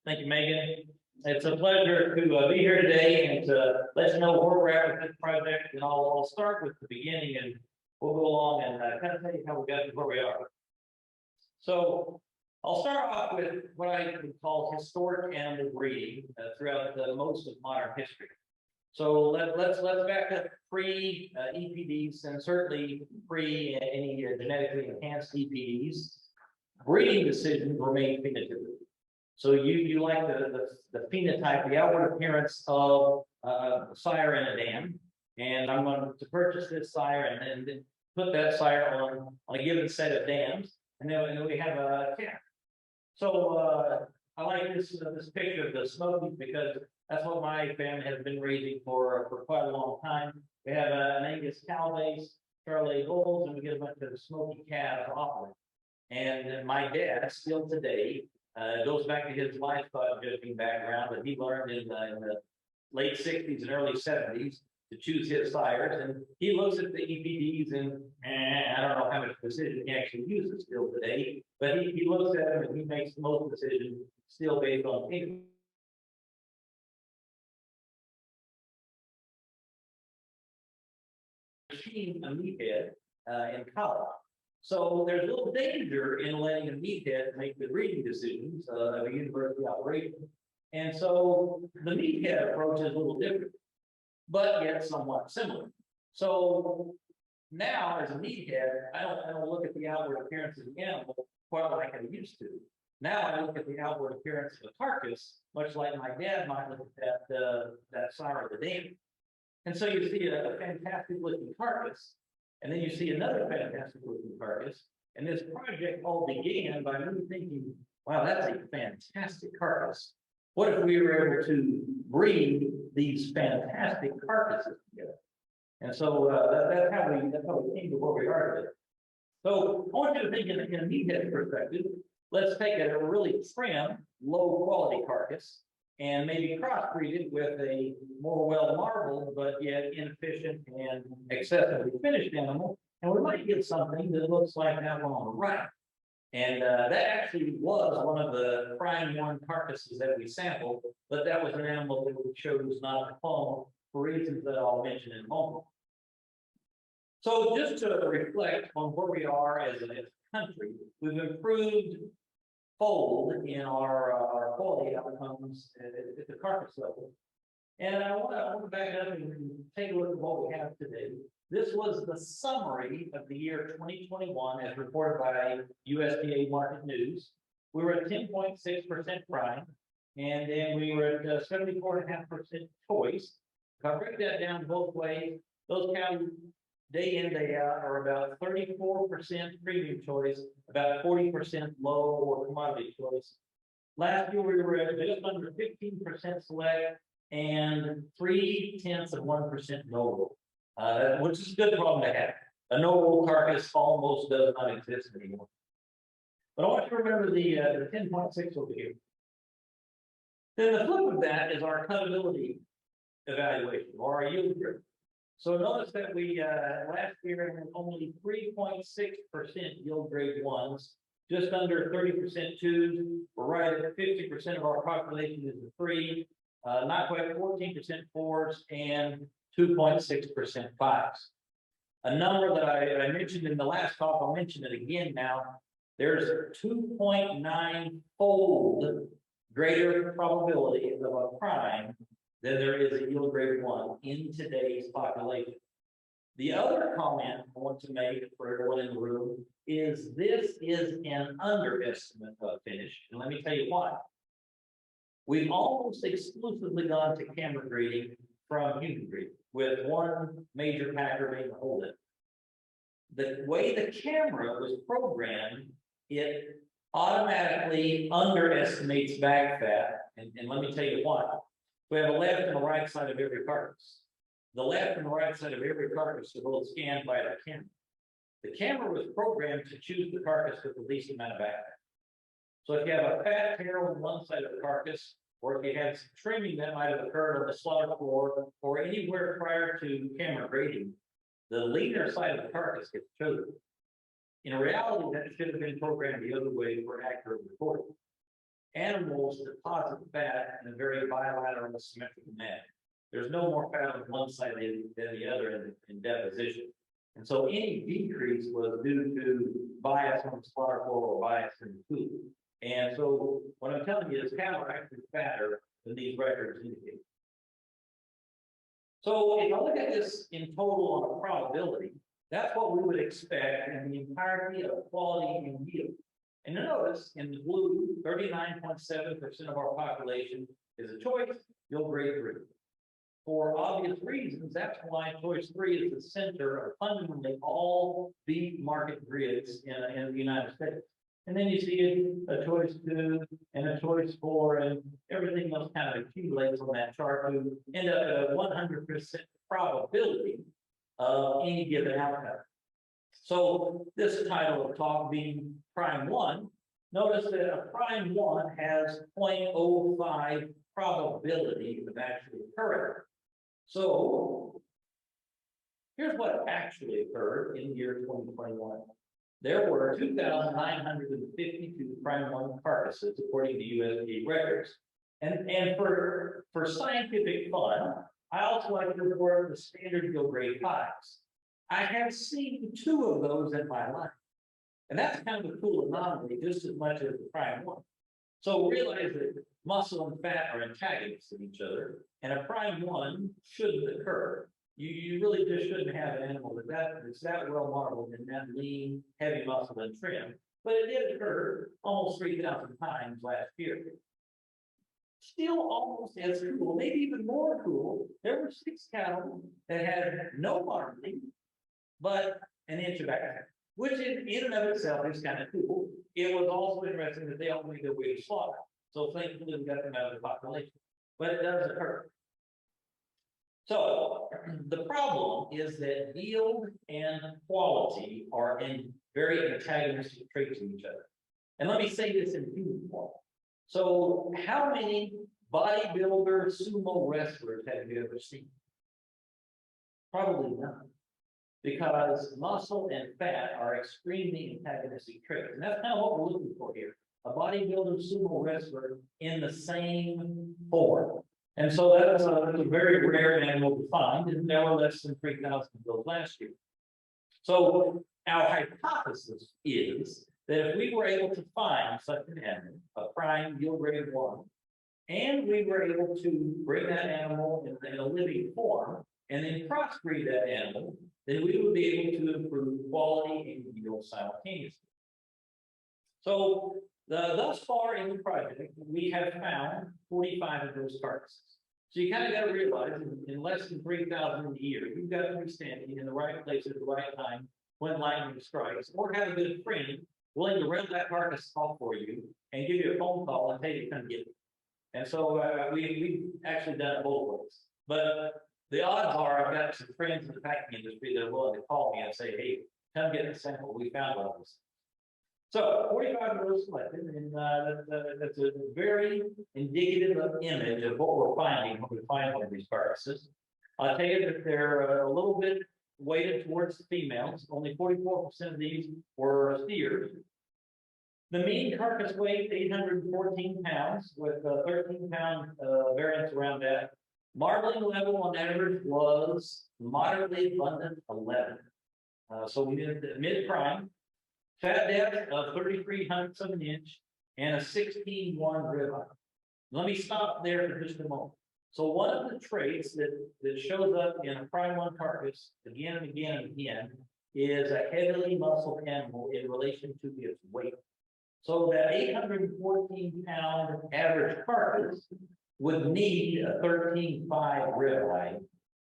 Thank you, Megan. It's a pleasure to be here today and to let you know where we're at with this project. And I'll start with the beginning and we'll go along and kind of tell you how we got to where we are. So I'll start off with what I would call historic animal breeding throughout most of modern history. So let's back up pre EPDs and certainly pre any genetically enhanced EPDs. Breeding decisions were made phenotypically. So you like the phenotype, the outward appearance of a sire and a dam, and I'm going to purchase this sire and then put that sire on a given set of dams, and then we have a calf. So I like this picture of the Smokies because that's what my family has been raising for quite a long time. We have an Angus cow base, Charolais bulls, and we get a bunch of Smoky calves off of it. And my dad still today goes back to his livestock judging background that he learned in the late 60s and early 70s to choose his sires. And he looks at the EPDs and I don't know how much precision he actually uses still today, but he looks at them and he makes most decisions still based on pink. A meathead in college. So there's a little danger in letting a meathead make the breeding decisions of a university operation. And so the meathead approach is a little different, but yet somewhat similar. So now as a meathead, I don't look at the outward appearance of the animal quite like I used to. Now I look at the outward appearance of the carcass, much like my dad might look at that sire of the dam. And so you see a fantastic looking carcass, and then you see another fantastic looking carcass. And this project all began by me thinking, wow, that's a fantastic carcass. What if we were able to breed these fantastic carcasses together? And so that's how we came to where we are today. So I want you to think in a meathead perspective. Let's take a really trim, low quality carcass and maybe crossbreed it with a more well marbled, but yet inefficient and excessively finished animal. And we might get something that looks like that one on the right. And that actually was one of the PrimeOne carcasses that we sampled, but that was an animal that we chose not to clone for reasons that I'll mention in a moment. So just to reflect on where we are as a country, we've improved fold in our quality outcomes at the carcass level. And I want to back up and take a look at what we have today. This was the summary of the year 2021 as reported by USDA Market News. We were at 10.6% prime, and then we were at 74.5% choice. If I break that down both ways, those cows day in, day out are about 34% premium choice, about 40% low or commodity choice. Last year we were at just under 15% select and 0.3% noble, which is a good problem to have. A noble carcass almost does not exist anymore. But I want you to remember the 10.6 over here. Then the flip of that is our cuttability evaluation or our yield group. So notice that we last year had only 3.6% yield grade ones, just under 30% twos. We're right at 50% of our population is the three, not quite 14% fours, and 2.6% fives. A number that I mentioned in the last talk, I'll mention it again now. There's a 2.9-fold greater probability of a prime than there is a yield grade one in today's population. The other comment I want to make for everyone in the room is this is an underestimate of finish. And let me tell you why. We've almost exclusively gone to camera breeding from human breeding, with one major factor being the hold it. The way the camera was programmed, it automatically underestimates back fat. And let me tell you why. We have a left and a right side of every carcass. The left and the right side of every carcass are both scanned by the camera. The camera was programmed to choose the carcass with the least amount of back fat. So if you have a fat tail on one side of the carcass, or if you had some trimming that might have occurred on the slaughter floor or anywhere prior to camera grading, the leaner side of the carcass gets chosen. In reality, that should have been programmed the other way for accurate reporting. animals deposit fat in a very bilateral symmetrical manner. There's no more fat on one side than the other in deposition. And so any decrease was due to bias on the slaughter floor or bias in the food. And so what I'm telling you is cattle are actually fatter than these records indicate. So if I look at this in total on a probability, that's what we would expect in the entirety of quality and yield. And notice in the blue, 39.7% of our population is a choice, yield grade 3. For obvious reasons, that's why choice 3 is the center of fundamentally all beef market grids in the United States. And then you see a choice 2 and a choice 4, and everything else kind of accumulates on that chart to end up at a 100% probability of any given outcome. So this title of talk being PrimeOne, notice that a PrimeOne has 0.05 probability of actually occurring. So here's what actually occurred in the year 2021. There were 2,952 PrimeOne carcasses according to USDA records. And for scientific fun, I also like to report the standard yield grade 5s. I have seen 2 of those in my life. And that's kind of a cool anomaly, just as much as the PrimeOne. So realize that muscle and fat are antagonists of each other, and a PrimeOne shouldn't occur. You really just shouldn't have an animal that's that well marbled and that lean, heavy muscle and trim. But it did occur almost 3,000 times last year. Still almost as cool, maybe even more cool, there were 6 cattle that had no marbling, but an inch of back, which in and of itself is kind of cool. It was also interesting that they all made their way to slaughter. So thankfully we got them out of the population, but it does occur. So the problem is that yield and quality are in very antagonistic traits of each other. And let me say this in human form. So how many bodybuilder sumo wrestlers have you ever seen? Probably none. Because muscle and fat are extremely antagonistic traits. And that's kind of what we're looking for here. A bodybuilder sumo wrestler in the same form. And so that's a very rare animal to find, and there were less than 3,000 of those last year. So our hypothesis is that if we were able to find such an animal, a prime yield grade 1, and we were able to bring that animal in a living form, and then crossbreed that animal, then we would be able to improve quality and yield simultaneously. So thus far in the project, we have found 45 of those carcasses. So you kind of got to realize in less than 3,000 a year, you've got to be standing in the right place at the right time when lightning strikes, or have a good friend willing to rent that carcass off for you and give you a phone call and tell you to come get it. And so we've actually done it both ways. But the odds are I've got some friends in the packing industry that are willing to call me and say, hey, come get the sample. We found all this. So 45 of those selected, and that's a very indicative image of what we're finding when we find one of these carcasses. I'll tell you that they're a little bit weighted towards the females. Only 44% of these were steers. The mean carcass weight, 814 pounds, with 13-pound variance around that. Marbling level on average was moderately abundant 11. So we did mid-prime. Fat depth of 33/100 of an inch and a 16-1 ribeye. Let me stop there for just a moment. So one of the traits that shows up in a PrimeOne carcass again and again and again is a heavily muscled animal in relation to its weight. So that 814-pound average carcass would need a 13.5 ribeye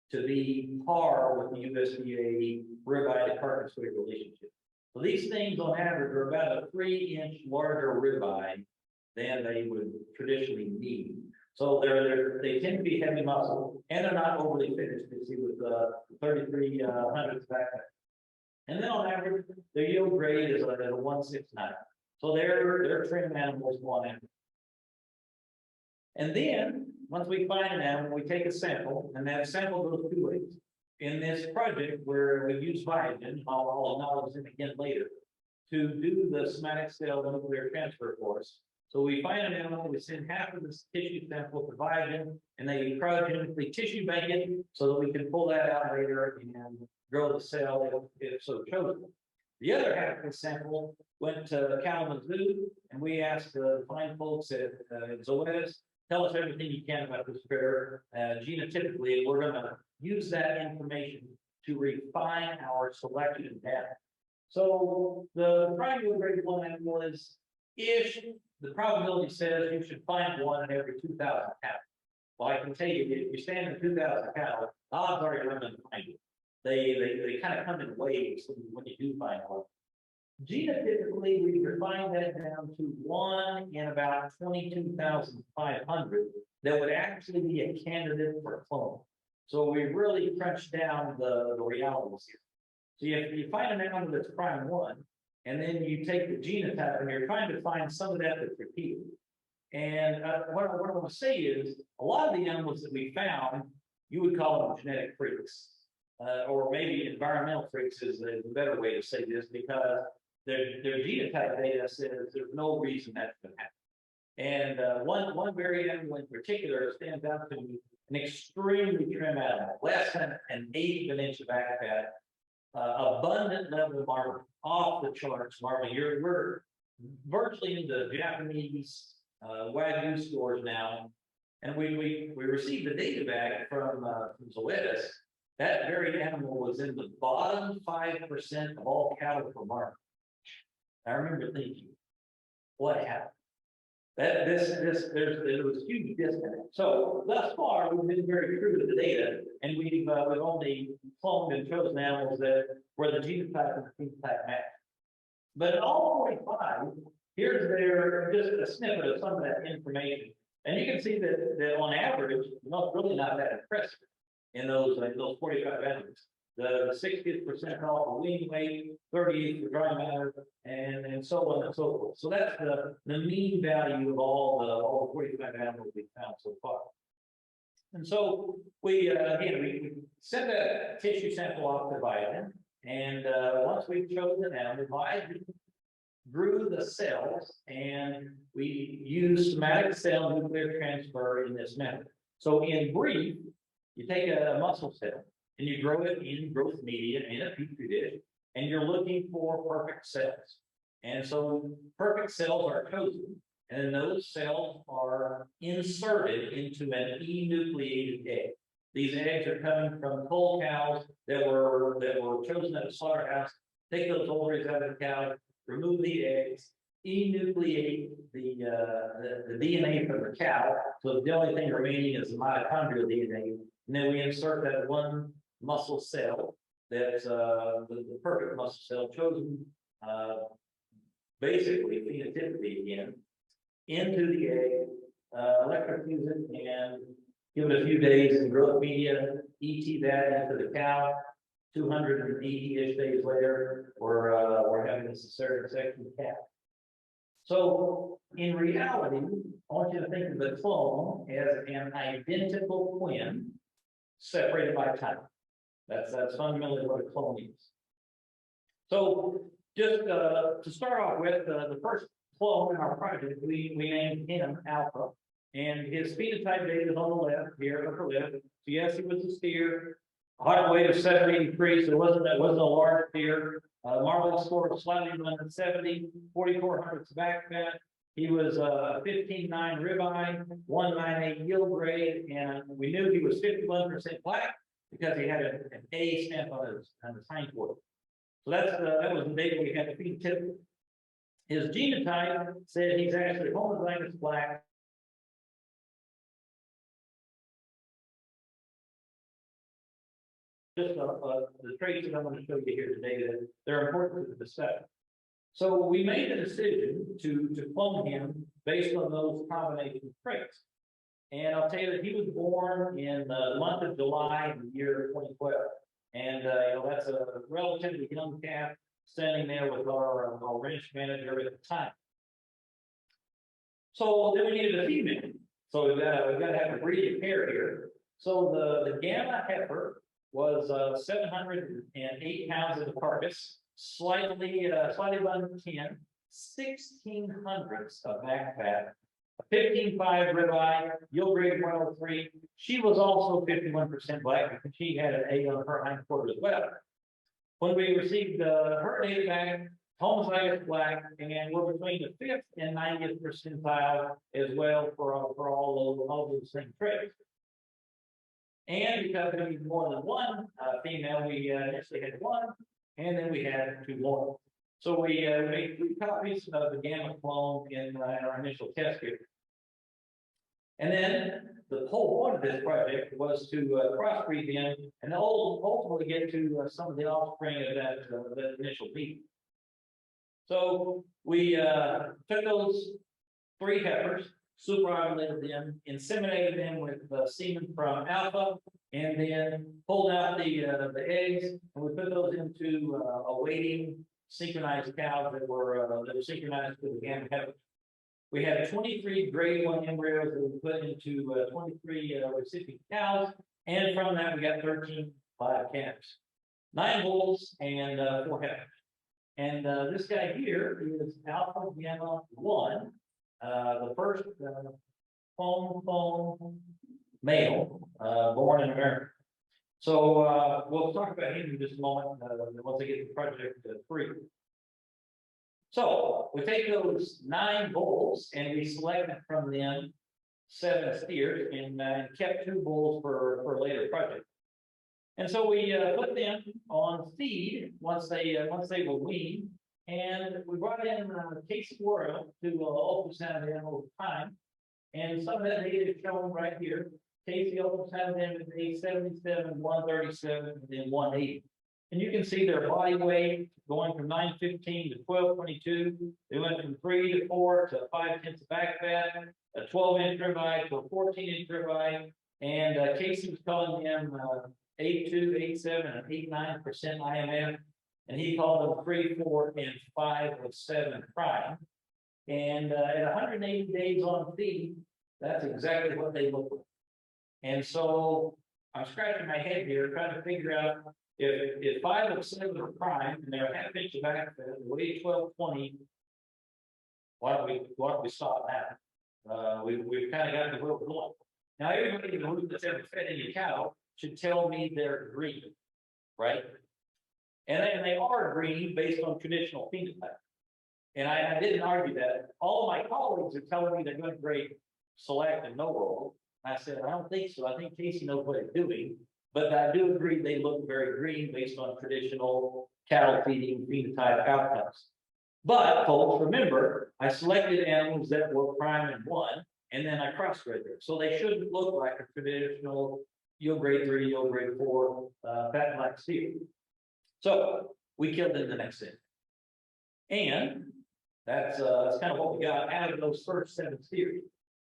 to be par with the USDA ribeye to carcass weight relationship. So these things on average are about a 3-inch larger ribeye than they would traditionally need. So they tend to be heavy muscle, and they're not overly finished. You see with the 33/100 back there. And then on average, their yield grade is at a 169. So they're trim animals on average. And then once we find an animal, we take a sample, and that sample goes 2 ways. In this project where we use Biogen, I'll acknowledge them again later, to do the somatic cell nuclear transfer course, So we find an animal, we send half of this tissue sample to Biogen, and they cryogenically tissue bank it so that we can pull that out later and grow the cell if so chosen. The other half of the sample went to Kalamazoo, and we asked the fine folks at Zoetis, tell us everything you can about this critter. Genotypically, we're going to use that information to refine our selection data. So the primary grade 1 animal is if the probability says you should find one in every 2,000 cattle. Well, I can tell you, if you stand in 2,000 cattle, odds are you're going to find it. They kind of come in waves when you do find one. Genotypically, we refine that down to 1 in about 22,500 that would actually be a candidate for a clone. So we really crunch down the realities here. So if you find an animal that's PrimeOne, and then you take the genotype and you're trying to find some of that that's repeated. And what I want to say is, a lot of the animals that we found, you would call them genetic freaks. Or maybe environmental freaks is a better way to say this, because their genotype data says there's no reason that's going to happen. And one very animal in particular stands out to me, an extremely trim animal, less than an eighth of an inch of back fat, abundant level of marble, off the charts marble. We're virtually in the Japanese Wagyu stores now, and we received the data back from Zoetis. That very animal was in the bottom 5% of all cattle for market. I remember thinking, what happened? There was huge disconnect. So thus far, we've been very true to the data, and we've only cloned and chosen animals that where the genotype and the phenotype match. But in all 45, here's just a snippet of some of that information, and you can see that on average, it's really not that impressive in those 45 animals. The 60th percentile for lean weight, 38th for dry matter, and so on and so forth. So that's the mean value of all the 45 animals we've found so far. And so we send a tissue sample off to Biogen, and once we've chosen them, Biogen grew the cells, and we use somatic cell nuclear transfer in this method. So in brief, you take a muscle cell, and you grow it in growth media in a petri dish, and you're looking for perfect cells. And so perfect cells are chosen, and those cells are inserted into an enucleated egg. These eggs are coming from whole cows that were chosen at a slaughterhouse. Take those ovaries out of the cow, remove the eggs, enucleate the DNA from the cow, so the only thing remaining is the mitochondrial DNA, and then we insert that one muscle cell that's the perfect muscle cell chosen basically phenotypically again into the egg, electrofuse it and give it a few days in growth media, ET that into the cow. 280-ish days later, we're having a cesarean section calf. So in reality, I want you to think of the clone as an identical twin separated by time. That's fundamentally what a clone is. So just to start off with, the first clone in our project, we named him Alpha, and his phenotype data is on the left here, upper left. So yes, he was a steer, height weight of 783, so it wasn't a large steer. Marble score of slightly under 70, 4,400 back fat. He was 15.9 ribeye, 198 yield grade, and we knew he was 51% black because he had an A stamp on his hindquarter. So that was the data we had to phenotypic. His genotype said he's actually homozygous black. Just the traits that I'm going to show you here today that they're important to the discussion. So we made the decision to clone him based on those combination of traits. And I'll tell you that he was born in the month of July in the year 2012. And that's a relatively young calf standing there with our ranch manager at the time. So then we needed a female. So we've got to have a breeding pair here. So the gamma heifer was 708 pounds of the carcass, slightly above 10, 1600ths of back fat, a 15.5 ribeye, yield grade 103. She was also 51% black because she had an A on her hind quarter as well. When we received her data back, homozygous black, and we're between the 5th and 90th percentile as well for all those same traits. And because we need more than one female, we initially had one, and then we had 2 more. So we made 3 copies of the gamma clone in our initial test here. And then the whole point of this project was to crossbreed them and ultimately get to some of the offspring of that initial beat. So we took those 3 heifers, superovulated them, inseminated them with semen from alpha, and then pulled out the eggs, and we put those into awaiting synchronized cows that were synchronized with the gamma heifers. We had 23 grade 1 embryos that we put into 23 recipient cows, and from that we got 13 live calves, 9 bulls and 4 heifers. And this guy here is Alpha Gamma 1, the first clone male born in America. So we'll talk about him in just a moment once I get the project free. So we take those 9 bulls and we selected from them 7 steers and kept 2 bulls for a later project. And so we put them on feed once they were weaned, and we brought in Casey Worrell to ultrasound them over time. And some of that data is shown right here. Casey ultrasounded them at age 77, 137, and then 180. And you can see their body weight going from 915 to 1222. They went from 3 to 4 to 5/10 of back fat, a 12-inch ribeye to a 14-inch ribeye, and Casey was calling them 82, 87, and 89% IMF, and he called them 3, 4, and 5 of 7 prime. And at 180 days on feed, that's exactly what they look like. And so I'm scratching my head here trying to figure out if 5 of 7 are prime and they're a half-inch of back fat, weigh 1220, why don't we stop that? We've kind of got the road going. Now everybody that's ever fed any cow should tell me they're green, right? And they are green based on traditional phenotype. And I didn't argue that. All of my colleagues are telling me they're going to grade select and no roll. I said, I don't think so. I think Casey knows what he's doing. But I do agree they look very green based on traditional cattle feeding phenotype outcomes. But folks, remember, I selected animals that were prime and 1, and then I crossbred them. So they shouldn't look like a traditional yield grade 3, yield grade 4 fat black steer. So we killed them the next day. And that's kind of what we got out of those first 7 steers.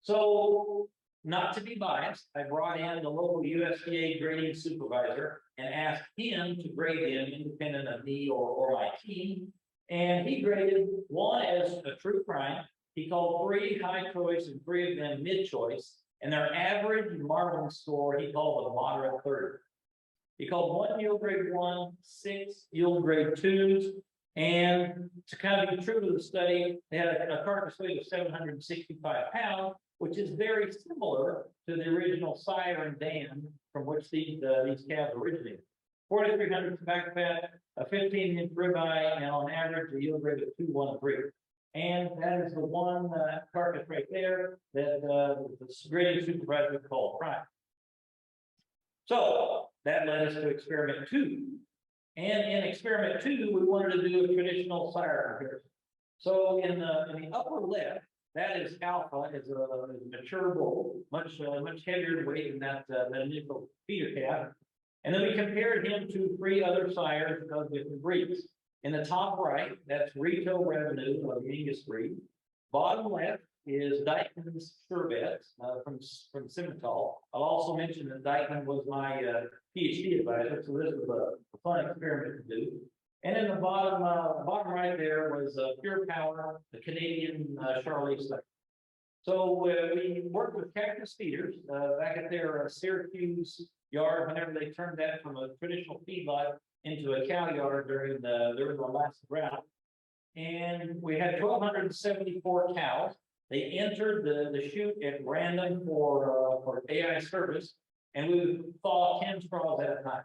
So not to be biased, I brought in the local USDA grading supervisor and asked him to grade them independent of me or my team. And he graded 1 as a true prime. He called 3 high choice and 3 of them mid choice. And their average Marvin score, he called a moderate 30. He called 1 yield grade 1, 6 yield grade 2s. And to kind of be true to the study, they had a carcass weight of 765 pounds, which is very similar to the original Sire and Dan from which these calves originated. 4,300 back fat, a 15-inch ribeye, and on average a yield grade of 213. And that is the one carcass right there that the grading supervisor called prime. So that led us to experiment 2. And in experiment 2, we wanted to do a traditional Sire comparison. So in the upper left, that is alpha, is a mature bull, much heavier weight than that initial feeder calf. And then we compared him to 3 other sires of different breeds. In the top right, that's retail revenue of the Angus breed. Bottom left is Dykeman's Sherbet from Simmental. I'll also mention that Dykeman was my PhD advisor, so this was a fun experiment to do. And in the bottom right there was Pure Power, the Canadian Charolais study. So we worked with cactus feeders back at their Syracuse yard whenever they turned that from a traditional feedlot into a cow yard during the last round. and we had 1,274 cows. They entered the chute at random for AI service, and we would thaw 10 straws at a time.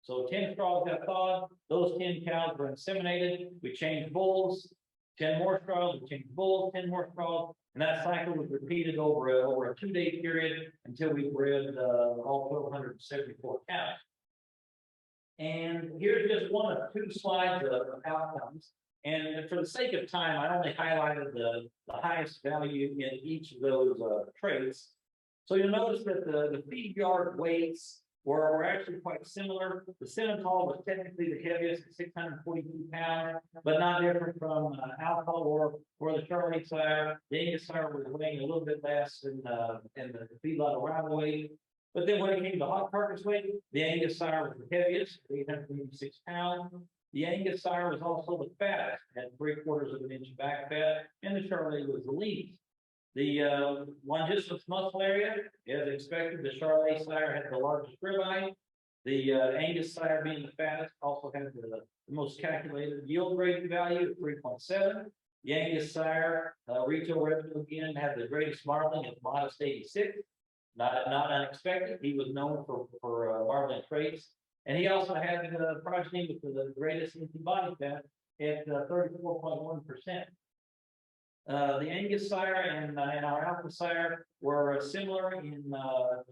So 10 straws got thawed, those 10 cows were inseminated, we changed bulls, 10 more straws, we changed bulls, 10 more straws, and that cycle was repeated over a 2-day period until we bred all 1,274 cows. And here's just one of 2 slides of outcomes. And for the sake of time, I only highlighted the highest value in each of those traits. So you'll notice that the feed yard weights were actually quite similar. The Simmental was technically the heaviest at 642 pounds, but not different from Alpha or the Charlie sire. The Angus sire was weighing a little bit less than the feedlot arrival weight. But then when it came to hot carcass weight, the Angus sire was the heaviest, 886 pounds. The Angus sire was also the fattest, at 3/4 of an inch back fat, and the Charlie was the least. The longistance muscle area, as expected, the Charlie sire had the largest ribeye. The Angus sire, being the fattest, also had the most calculated yield rate value of 3.7. The Angus sire, retail revenue again, had the greatest marbling at modest 86. Not unexpected. He was known for marbling traits. And he also had the progeny with the greatest empty body fat at 34.1%. The Angus sire and our Alpha sire were similar in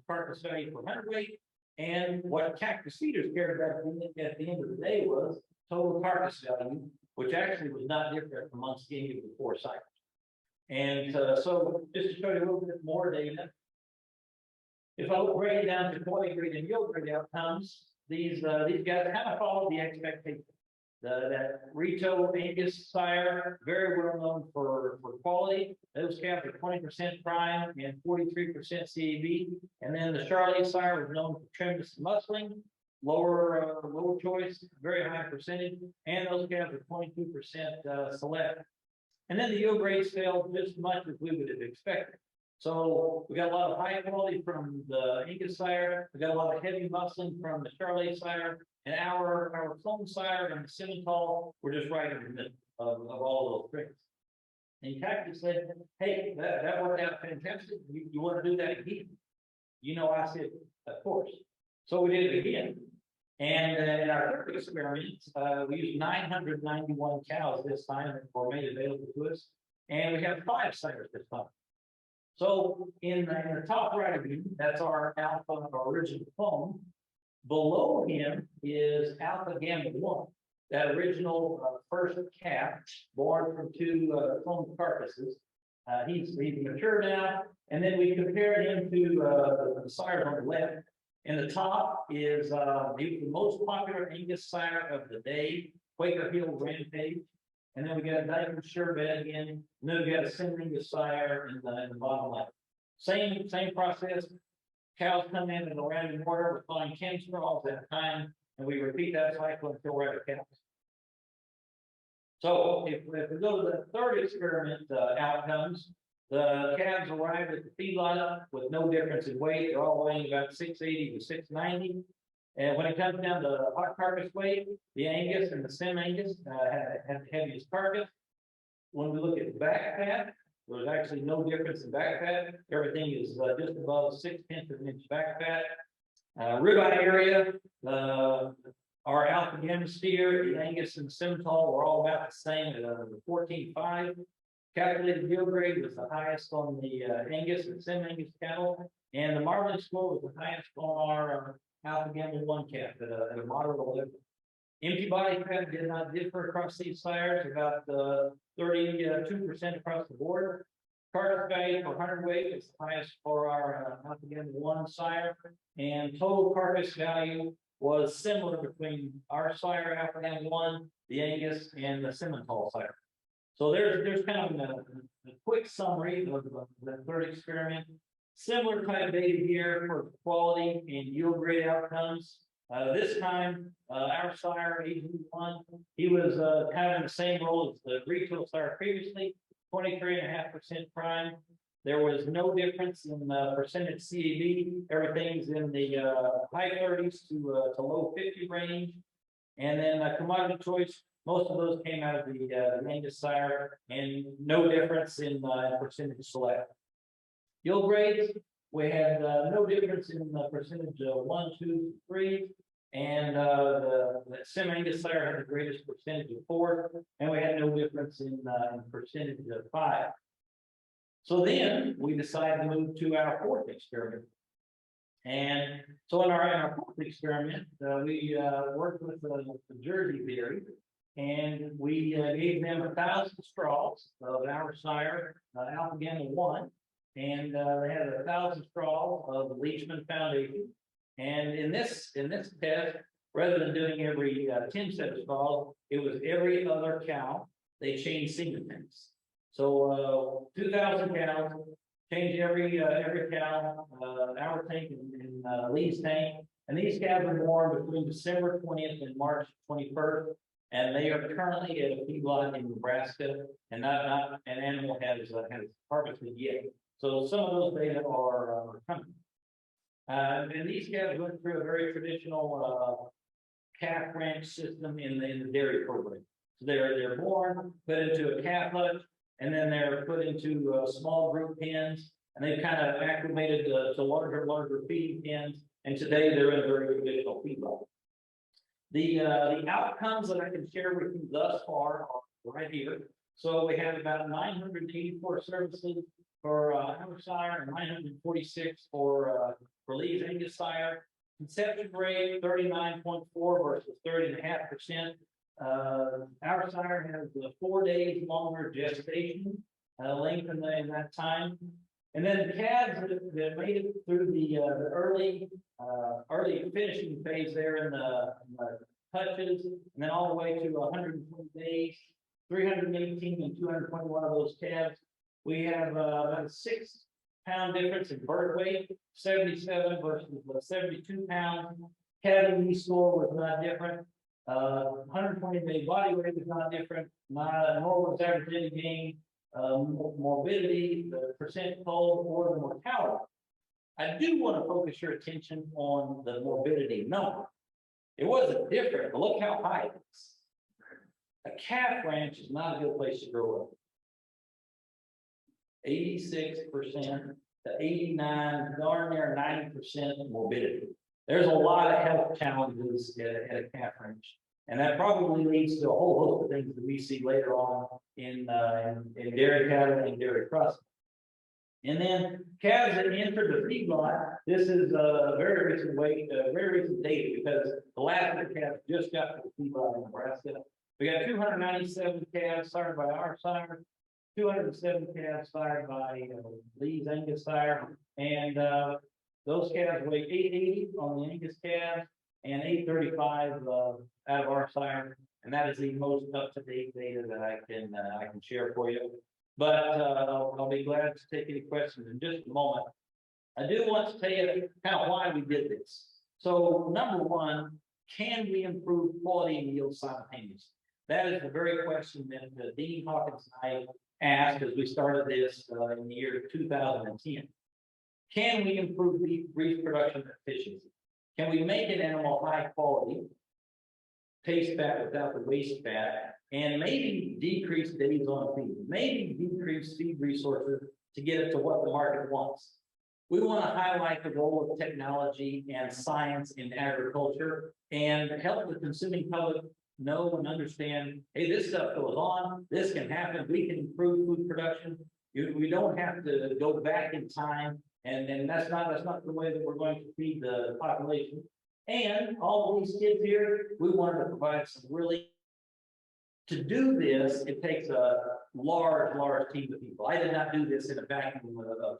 carcass value per hundredweight. And what cactus feeders cared about at the end of the day was total carcass value, which actually was not different amongst any of the 4 cycles. And so just to show you a little bit more data, if I look right down to quality grade and yield grade outcomes, these guys kind of follow the expectation. That retail Angus sire, very well known for quality. Those calves are 20% prime and 43% CAB. And then the Charlie sire was known for trimness and muscling, lower choice, very high percentage, and those calves are 22% select. And then the yield grades failed just as much as we would have expected. So we got a lot of high quality from the Angus sire. We got a lot of heavy muscling from the Charlie sire, and our clone sire and the Simmental were just right in the middle of all those traits. And Cactus said, "Hey, that worked out fantastic. You want to do that again?" I said, "Of course." So we did it again. And in our 3rd experiment, we used 991 cows this time that were made available to us, and we have 5 sires this time. So in the top right of you, that's our Alpha, our original clone. Below him is Alpha Gamma 1, that original first calf born from 2 clone carcasses. He's mature now, and then we compared him to the sire on the left. In the top is the most popular Angus sire of the day, Quaker Hill Rampage. And then we got a diamond sherbet again, and then we got a Angus sire in the bottom left. Same process. Cows come in a random order. We're flying 10 straws at a time, and we repeat that cycle until we're at cows. So if we go to the 3rd experiment outcomes, the calves arrived at the feedlot with no difference in weight. They're all weighing about 680 to 690. And when it comes down to hot carcass weight, the Angus and the Sim Angus had the heaviest carcass. When we look at back fat, there's actually no difference in back fat. Everything is just above 6/10 of an inch back fat. Ribeye area, our Alpha Gamma steer, the Angus and the Simmental were all about the same at 14.5. Calculated yield grade was the highest on the Angus and Sim Angus cattle, and the marbling score was the highest on our Alpha Gamma 1 calf at a moderate level. Empty body fat did not differ across these sires, about 32% across the board. Carcass value per hundredweight is the highest for our Alpha Gamma 1 sire, and total carcass value was similar between our sire Alpha Gamma 1, the Angus, and the Simmental sire. So there's kind of a quick summary of the 3rd experiment. Similar kind of data here for quality and yield grade outcomes. This time, our sire, AG1, he was kind of in the same role as the retail sire previously, 23.5% prime. There was no difference in percentage CAB. Everything's in the high 30s to low 50 range. And then commodity choice Most of those came out of the Angus sire, and no difference in percentage select. Yield grades, we had no difference in the percentage of 1, 2, 3, and the Sim Angus sire had the greatest percentage of 4, and we had no difference in percentage of 5. So then we decided to move to our fourth experiment. And so in our fourth experiment, we worked with the Jersey dairy, and we gave them 1,000 straws of our sire, Alpha Gamma 1, and they had 1,000 straws of the Leachman Foundation. And in this test, rather than doing every 10 set of straws, it was every other cow. They changed semen tanks. So 2,000 cows, change every cow, our tank and Lee's tank. And these calves were born between December 20th and March 21st. And they are currently at a feedlot in Nebraska, and not an animal has harvested yet. So some of those data are coming. And these calves went through a very traditional calf ranch system in the dairy program. So they're born, put into a calf hutch, and then they're put into small group pens, and they've kind of acclimated to larger feeding pens. And today they're in a very traditional feedlot. The outcomes that I can share with you thus far are right here. So we have about 984 services for our sire and 946 for Lee's Angus sire. Conception rate 39.4 versus 30.5%. Our sire has 4 days longer gestation length in that time. And then the calves that made it through the early finishing phase there in the hutches, and then all the way to 120 days, 318 and 221 of those calves. We have about a 6-pound difference in birth weight, 77 versus 72 pounds. Calving knee score was not different. 120-day body weight was not different. Nor was average daily gain, morbidity, the percent cold, or the mortality. I do want to focus your attention on the morbidity number. It wasn't different, but look how high it is. A calf ranch is not a good place to grow up. 86% to 89, darn near 90% morbidity. There's a lot of health challenges at a calf ranch, and that probably leads to a whole host of things that we see later on in dairy cattle and dairy crossing. And then calves that entered the feedlot, this is a very recent data, because the last of the calves just got to the feedlot in Nebraska. We got 297 calves sired by our sire, 207 calves sired by Lee's Angus sire, and those calves weigh 880 on the Angus calves and 835 out of our sire, and that is the most up-to-date data that I can share for you. But I'll be glad to take any questions in just a moment. I do want to tell you kind of why we did this. So number one, can we improve quality and yield simultaneously? That is the very question that Dean Hawkins and I asked as we started this in the year 2010. Can we improve beef production efficiency? Can we make an animal high quality, taste fat without the waste fat, and maybe decrease days on feed, maybe decrease feed resources to get it to what the market wants? We want to highlight the role of technology and science in agriculture and help the consuming public know and understand, hey, this stuff goes on, this can happen, we can improve food production. We don't have to go back in time, and that's not the way that we're going to feed the population. And all of these kids here, we wanted to provide some really. To do this, it takes a large team of people. I did not do this in a vacuum of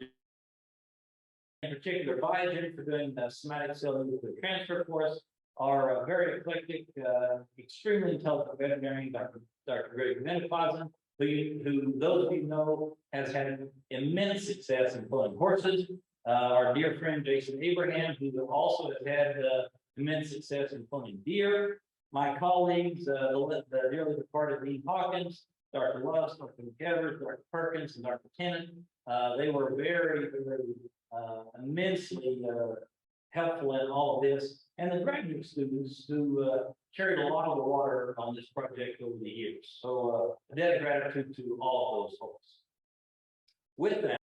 in particular, Biogen for doing the somatic cell nuclear transfer for us, are very eclectic, extremely intelligent veterinarian, Dr. Greg Menopausen, who those of you know has had immense success in pulling horses. Our dear friend Jason Abraham, who also has had immense success in pulling deer. My colleagues, the dearly departed Dean Hawkins, Dr. Lusk, Dr. McEvers, Dr. Perkins, and Dr. Tennant, they were very immensely helpful in all of this, and the graduate students who carried a lot of the water on this project over the years. So a debt of gratitude to all of those folks. With that.